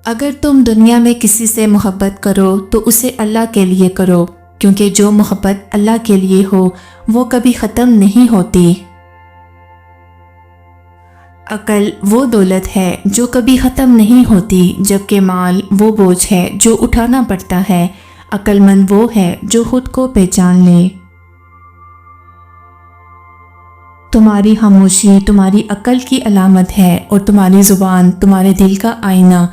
اگر تم دنیا میں کسی سے محبت کرو تو اسے اللہ کے لیے کرو، کیونکہ جو محبت اللہ کے لیے ہو وہ کبھی ختم نہیں ہوتی۔ عقل وہ دولت ہے جو کبھی ختم نہیں ہوتی، جبکہ مال وہ بوجھ ہے جو اٹھانا پڑتا ہے۔ عقل مند وہ ہے جو خود کو پہچان لے۔ تمہاری خاموشی تمہاری عقل کی علامت ہے، اور تمہاری زبان تمہارے دل کا آئینہ۔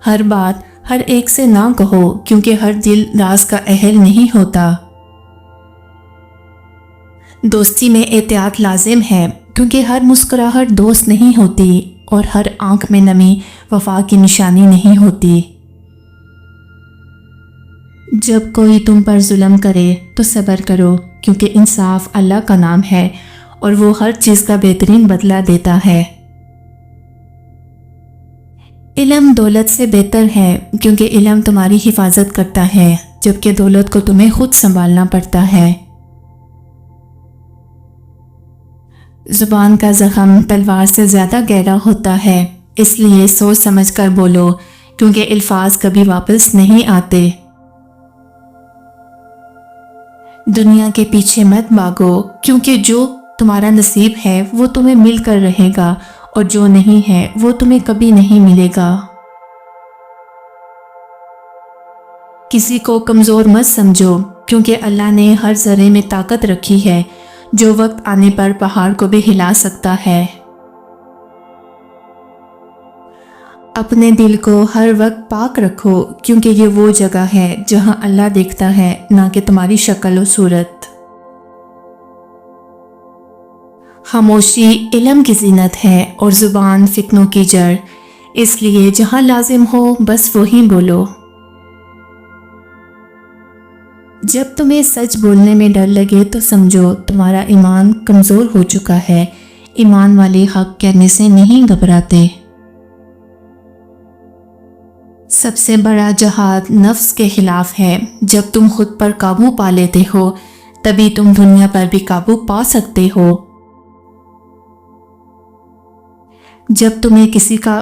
ہر بات ہر ایک سے نہ کہو، کیونکہ ہر دل راز کا اہل نہیں ہوتا۔ دوستی میں احتیاط لازم ہے، کیونکہ ہر مسکراہٹ دوست نہیں ہوتی، اور ہر آنکھ میں نمی وفا کی نشانی نہیں ہوتی۔ جب کوئی تم پر ظلم کرے تو صبر کرو، کیونکہ انصاف اللہ کا نام ہے، اور وہ ہر چیز کا بہترین بدلہ دیتا ہے۔ علم دولت سے بہتر ہے، کیونکہ علم تمہاری حفاظت کرتا ہے، جبکہ دولت کو تمہیں خود سنبھالنا پڑتا ہے۔ زبان کا زخم تلوار سے زیادہ گہرا ہوتا ہے، اس لیے سوچ سمجھ کر بولو، کیونکہ الفاظ کبھی واپس نہیں آتے۔ دنیا کے پیچھے مت بھاگو، کیونکہ جو تمہارا نصیب ہے وہ تمہیں مل کر رہے گا، اور جو نہیں ہے وہ تمہیں کبھی نہیں ملے گا۔ کسی کو کمزور مت سمجھو، کیونکہ اللہ نے ہر ذرے میں طاقت رکھی ہے، جو وقت آنے پر پہاڑ کو بھی ہلا سکتا ہے۔ اپنے دل کو ہر وقت پاک رکھو، کیونکہ یہ وہ جگہ ہے جہاں اللہ دیکھتا ہے، نہ کہ تمہاری شکل و صورت۔ خاموشی علم کی زینت ہے، اور زبان فتنوں کی جڑ، اس لیے جہاں لازم ہو بس وہی بولو۔ جب تمہیں سچ بولنے میں ڈر لگے تو سمجھو تمہارا ایمان کمزور ہو چکا ہے۔ ایمان والے حق کہنے سے نہیں گھبراتے۔ سب سے بڑا جہاد نفس کے خلاف ہے۔ جب تم خود پر قابو پا لیتے ہو تبھی تم دنیا پر بھی قابو پا سکتے ہو۔ جب تمہیں کسی کا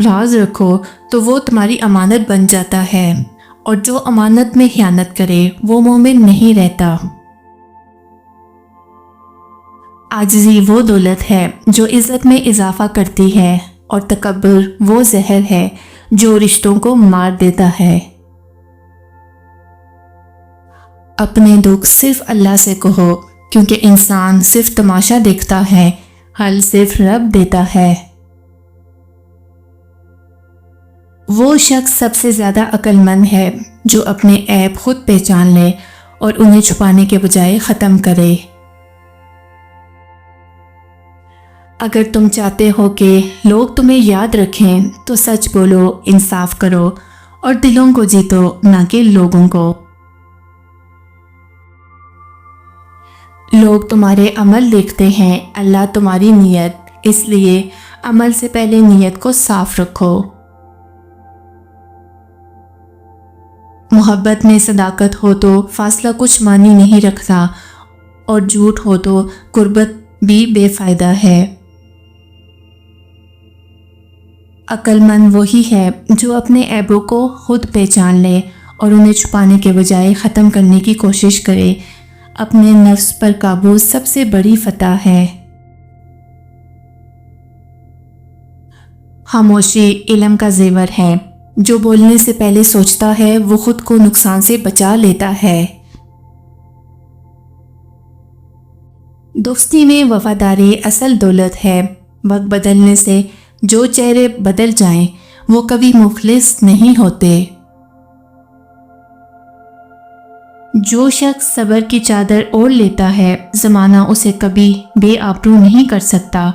راز رکھو تو وہ تمہاری امانت بن جاتا ہے، اور جو امانت میں خیانت کرے وہ مومن نہیں رہتا۔ عاجزی وہ دولت ہے جو عزت میں اضافہ کرتی ہے، اور تکبر وہ زہر ہے جو رشتوں کو مار دیتا ہے۔ اپنے دکھ صرف اللہ سے کہو، کیونکہ انسان صرف تماشا دیکھتا ہے، حل صرف رب دیتا ہے۔ وہ شخص سب سے زیادہ عقل مند ہے جو اپنے عیب خود پہچان لے اور انہیں چھپانے کے بجائے ختم کرے۔ اگر تم چاہتے ہو کہ لوگ تمہیں یاد رکھیں تو سچ بولو، انصاف کرو، اور دلوں کو جیتو، نہ کہ لوگوں کو۔ لوگ تمہارے عمل دیکھتے ہیں، اللہ تمہاری نیت، اس لیے عمل سے پہلے نیت کو صاف رکھو۔ محبت میں صداقت ہو تو فاصلہ کچھ معنی نہیں رکھتا، اور جھوٹ ہو تو قربت بھی بے فائدہ ہے۔ عقل مند وہی ہے جو اپنے عیبوں کو خود پہچان لے اور انہیں چھپانے کے بجائے ختم کرنے کی کوشش کرے۔ اپنے نفس پر قابو سب سے بڑی فتح ہے۔ خاموشی علم کا زیور ہے۔ جو بولنے سے پہلے سوچتا ہے وہ خود کو نقصان سے بچا لیتا ہے۔ دوستی میں وفاداری اصل دولت ہے۔ وقت بدلنے سے جو چہرے بدل جائیں وہ کبھی مخلص نہیں ہوتے۔ جو شخص صبر کی چادر اوڑھ لیتا ہے زمانہ اسے کبھی بے آبرو نہیں کر سکتا۔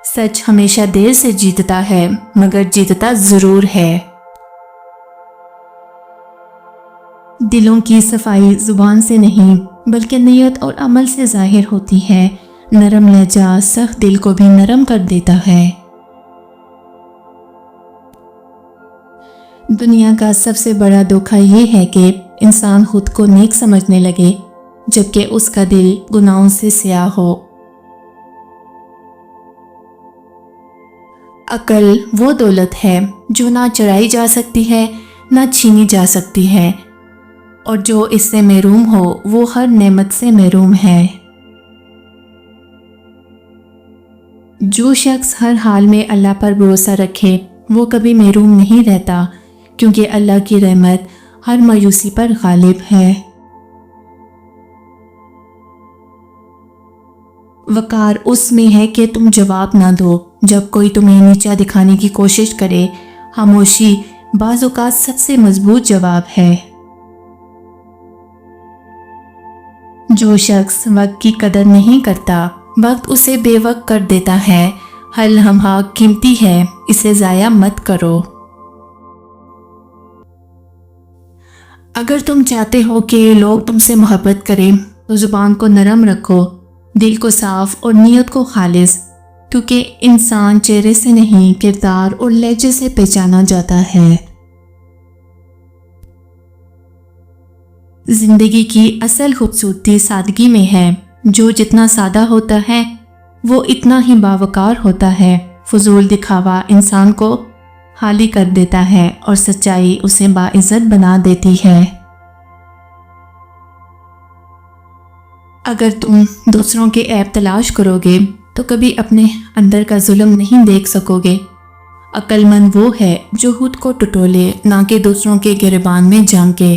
سچ ہمیشہ دیر سے جیتتا ہے، مگر جیتتا ضرور ہے۔ دلوں کی صفائی زبان سے نہیں بلکہ نیت اور عمل سے ظاہر ہوتی ہے۔ نرم لہجہ سخت دل کو بھی نرم کر دیتا ہے۔ دنیا کا سب سے بڑا دھوکہ یہ ہے کہ انسان خود کو نیک سمجھنے لگے جبکہ اس کا دل گناہوں سے سیاہ ہو۔ عقل وہ دولت ہے جو نہ چرائی جا سکتی ہے نہ چھینی جا سکتی ہے، اور جو اس سے محروم ہو وہ ہر نعمت سے محروم ہے۔ جو شخص ہر حال میں اللہ پر بھروسہ رکھے وہ کبھی محروم نہیں رہتا، کیونکہ اللہ کی رحمت ہر مایوسی پر غالب ہے۔ وقار اس میں ہے کہ تم جواب نہ دو جب کوئی تمہیں نیچا دکھانے کی کوشش کرے۔ خاموشی بعض اوقات سب سے مضبوط جواب ہے۔ جو شخص وقت کی قدر نہیں کرتا وقت اسے بے وقت کر دیتا ہے۔ ہر لمحہ قیمتی ہے، اسے ضائع مت کرو۔ اگر تم چاہتے ہو کہ لوگ تم سے محبت کریں تو زبان کو نرم رکھو، دل کو صاف اور نیت کو خالص، کیونکہ انسان چہرے سے نہیں کردار اور لہجے سے پہچانا جاتا ہے۔ زندگی کی اصل خوبصورتی سادگی میں ہے۔ جو جتنا سادہ ہوتا ہے وہ اتنا ہی باوقار ہوتا ہے۔ فضول دکھاوا انسان کو خالی کر دیتا ہے اور سچائی اسے باعزت بنا دیتی ہے۔ اگر تم دوسروں کے عیب تلاش کرو گے تو کبھی اپنے اندر کا ظلم نہیں دیکھ سکو گے۔ عقل مند وہ ہے جو خود کو ٹٹولے، نہ کہ دوسروں کے گریبان میں جھانکے۔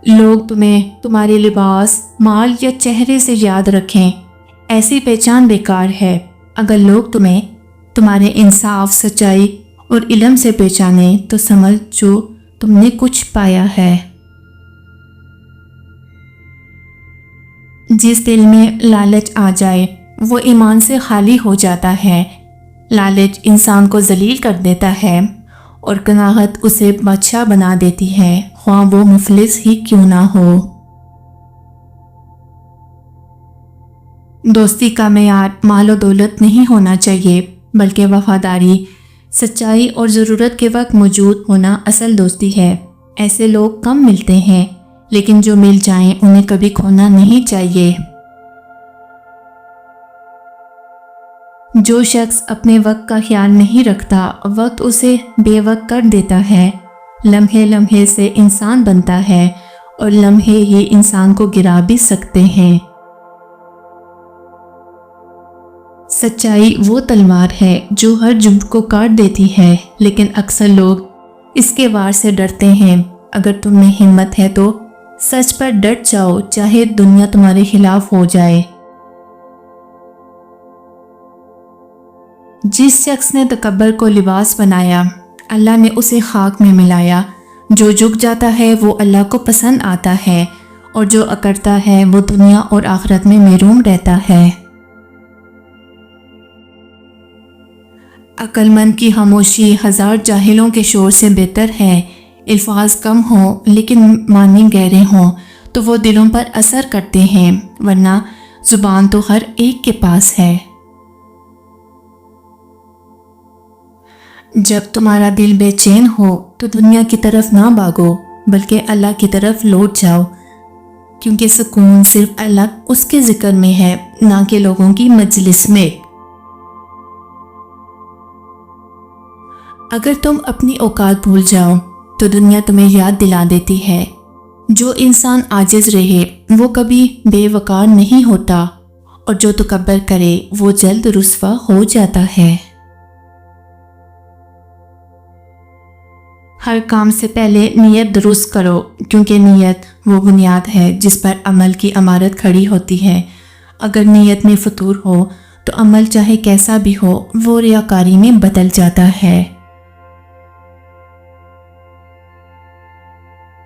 لوگ تمہیں تمہارے لباس، مال یا چہرے سے یاد رکھیں، ایسی پہچان بیکار ہے۔ اگر لوگ تمہیں تمہارے انصاف، سچائی اور علم سے پہچانیں تو سمجھ جو تم نے کچھ پایا ہے۔ جس دل میں لالچ آ جائے وہ ایمان سے خالی ہو جاتا ہے۔ لالچ انسان کو ذلیل کر دیتا ہے اور قناعت اسے بادشاہ بنا دیتی ہے، خواہ وہ مفلس ہی کیوں نہ ہو۔ دوستی کا معیار مال و دولت نہیں ہونا چاہیے، بلکہ وفاداری، سچائی اور ضرورت کے وقت موجود ہونا اصل دوستی ہے۔ ایسے لوگ کم ملتے ہیں، لیکن جو مل جائیں انہیں کبھی کھونا نہیں چاہیے۔ جو شخص اپنے وقت کا خیال نہیں رکھتا وقت اسے بے وقت کر دیتا ہے۔ لمحے لمحے سے انسان بنتا ہے اور لمحے ہی انسان کو گرا بھی سکتے ہیں۔ سچائی وہ تلوار ہے جو ہر جھوٹ کو کاٹ دیتی ہے، لیکن اکثر لوگ اس کے وار سے ڈرتے ہیں۔ اگر تم میں ہمت ہے تو سچ پر ڈٹ جاؤ، چاہے دنیا تمہارے خلاف ہو جائے۔ جس شخص نے تکبر کو لباس بنایا اللہ نے اسے خاک میں ملایا۔ جو جھک جاتا ہے وہ اللہ کو پسند آتا ہے، اور جو اکڑتا ہے وہ دنیا اور آخرت میں محروم رہتا ہے۔ عقل مند کی خاموشی ہزار جاہلوں کے شور سے بہتر ہے۔ الفاظ کم ہوں لیکن معنی گہرے ہوں تو وہ دلوں پر اثر کرتے ہیں، ورنہ زبان تو ہر ایک کے پاس ہے۔ جب تمہارا دل بے چین ہو تو دنیا کی طرف نہ بھاگو، بلکہ اللہ کی طرف لوٹ جاؤ، کیونکہ سکون صرف اللہ اس کے ذکر میں ہے، نہ کہ لوگوں کی مجلس میں۔ اگر تم اپنی اوقات بھول جاؤ تو دنیا تمہیں یاد دلا دیتی ہے۔ جو انسان عاجز رہے وہ کبھی بے وقار نہیں ہوتا، اور جو تکبر کرے وہ جلد رسوا ہو جاتا ہے۔ ہر کام سے پہلے نیت درست کرو، کیونکہ نیت وہ بنیاد ہے جس پر عمل کی عمارت کھڑی ہوتی ہے۔ اگر نیت میں فطور ہو تو عمل چاہے کیسا بھی ہو وہ ریاکاری میں بدل جاتا ہے۔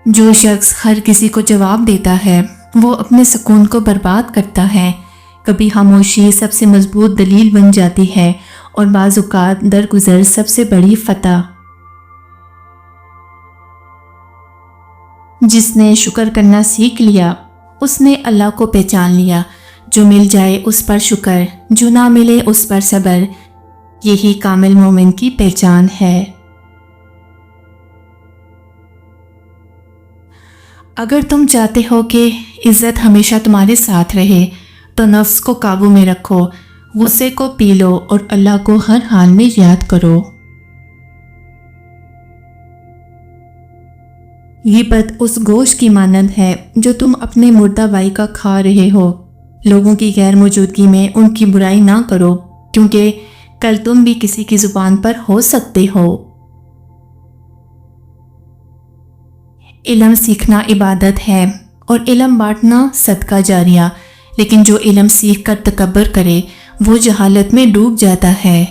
جو شخص ہر کسی کو جواب دیتا ہے وہ اپنے سکون کو برباد کرتا ہے۔ کبھی خاموشی سب سے مضبوط دلیل بن جاتی ہے، اور بعض اوقات درگزر سب سے بڑی فتح۔ جس نے شکر کرنا سیکھ لیا اس نے اللہ کو پہچان لیا۔ جو مل جائے اس پر شکر، جو نہ ملے اس پر صبر، یہی کامل مومن کی پہچان ہے۔ اگر تم چاہتے ہو کہ عزت ہمیشہ تمہارے ساتھ رہے تو نفس کو قابو میں رکھو، غصے کو پی لو اور اللہ کو ہر حال میں یاد کرو۔ غیبت اس گوشت کی مانند ہے جو تم اپنے مردہ بھائی کا کھا رہے ہو۔ لوگوں کی غیر موجودگی میں ان کی برائی نہ کرو، کیونکہ کل تم بھی کسی کی زبان پر ہو سکتے ہو۔ علم سیکھنا عبادت ہے اور علم بانٹنا صدقہ جاریہ، لیکن جو علم سیکھ کر تکبر کرے وہ جہالت میں ڈوب جاتا ہے۔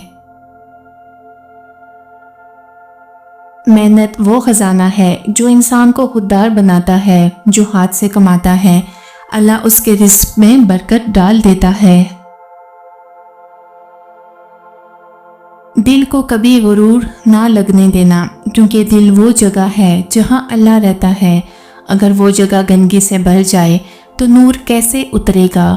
محنت وہ خزانہ ہے جو انسان کو خوددار بناتا ہے۔ جو ہاتھ سے کماتا ہے اللہ اس کے رزق میں برکت ڈال دیتا ہے۔ دل کو کبھی غرور نہ لگنے دینا، کیونکہ دل وہ جگہ ہے جہاں اللہ رہتا ہے۔ اگر وہ جگہ گندگی سے بھر جائے تو نور کیسے اترے گا؟